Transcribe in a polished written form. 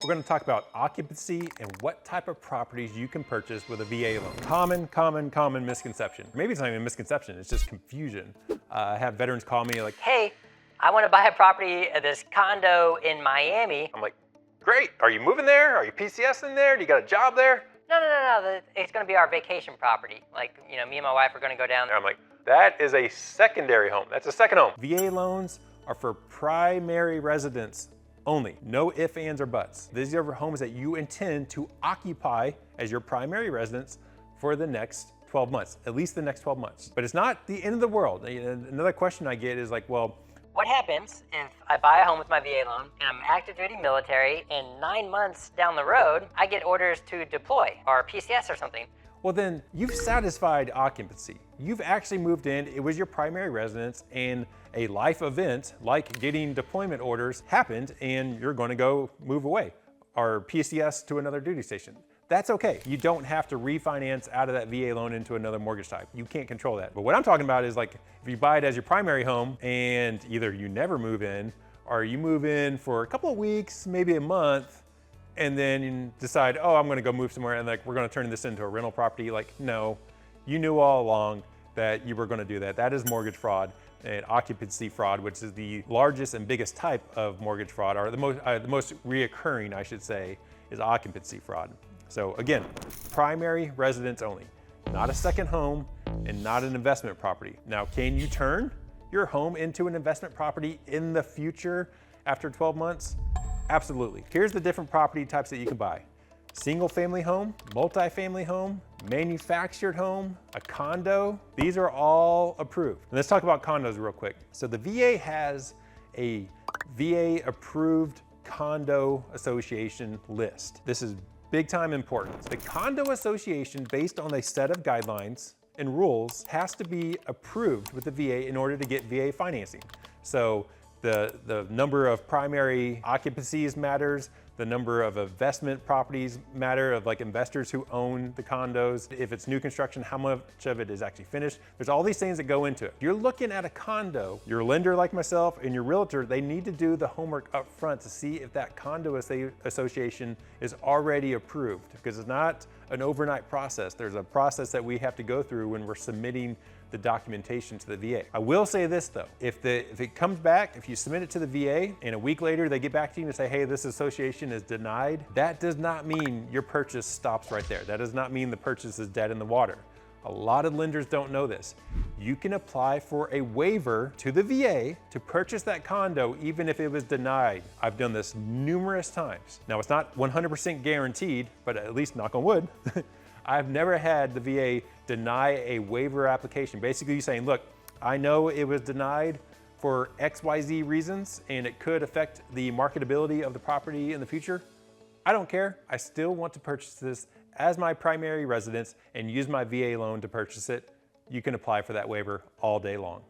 We're going to talk about occupancy and what type of properties you can purchase with a VA loan. Common misconception. Maybe it's not even a misconception, it's just confusion. I have veterans call me like, Hey, I want to buy a property, this condo in Miami. I'm like, great, are you moving there? Are you PCS in there? Do you got a job there? No, it's going to be our vacation property. Like, me and my wife are going to go down there. I'm like, that is a secondary home. That's a second home. VA loans are for primary residence only. No ifs, ands, or buts. These are homes that you intend to occupy as your primary residence for the next 12 months, at least the next 12 months. But it's not the end of the world. Another question I get is like, well, what happens if I buy a home with my VA loan and I'm active duty military and 9 months down the road, I get orders to deploy or PCS or something? Well, then you've satisfied occupancy. You've actually moved in, it was your primary residence, and a life event like getting deployment orders happened and you're going to go move away or PCS to another duty station. That's okay. You don't have to refinance out of that VA loan into another mortgage type. You can't control that. But what I'm talking about is like if you buy it as your primary home and either you never move in or you move in for a couple of weeks, maybe a month, and then you decide, oh, I'm gonna go move somewhere and like we're gonna turn this into a rental property. Like, no, you knew all along that you were gonna do that. That is mortgage fraud and occupancy fraud, which is the largest and biggest type of mortgage fraud, or the most reoccurring, I should say, is occupancy fraud. So again, primary residence only, not a second home and not an investment property. Now, can you turn your home into an investment property in the future after 12 months? Absolutely. Here's the different property types that you can buy. Single family home, multifamily home, manufactured home, a condo. These are all approved. And let's talk about condos real quick. So the VA has a VA approved condo association list. This is big time importance. The condo association, based on a set of guidelines and rules, has to be approved with the VA in order to get VA financing. So the number of primary occupancies matters, the number of investment properties matter, of like investors who own the condos. If it's new construction, how much of it is actually finished? There's all these things that go into it. If you're looking at a condo, your lender like myself and your realtor, they need to do the homework up front to see if that condo association is already approved, because it's not an overnight process. There's a process that we have to go through when we're submitting the documentation to the VA. I will say this though, if it comes back, if you submit it to the VA and a week later they get back to you and say, hey, this association is denied, that does not mean your purchase stops right there. That does not mean the purchase is dead in the water. A lot of lenders don't know this. You can apply for a waiver to the VA to purchase that condo even if it was denied. I've done this numerous times. Now it's not 100% guaranteed, but at least knock on wood, I've never had the VA deny a waiver application. Basically saying, look, I know it was denied for XYZ reasons and it could affect the marketability of the property in the future. I don't care. I still want to purchase this as my primary residence and use my VA loan to purchase it. You can apply for that waiver all day long.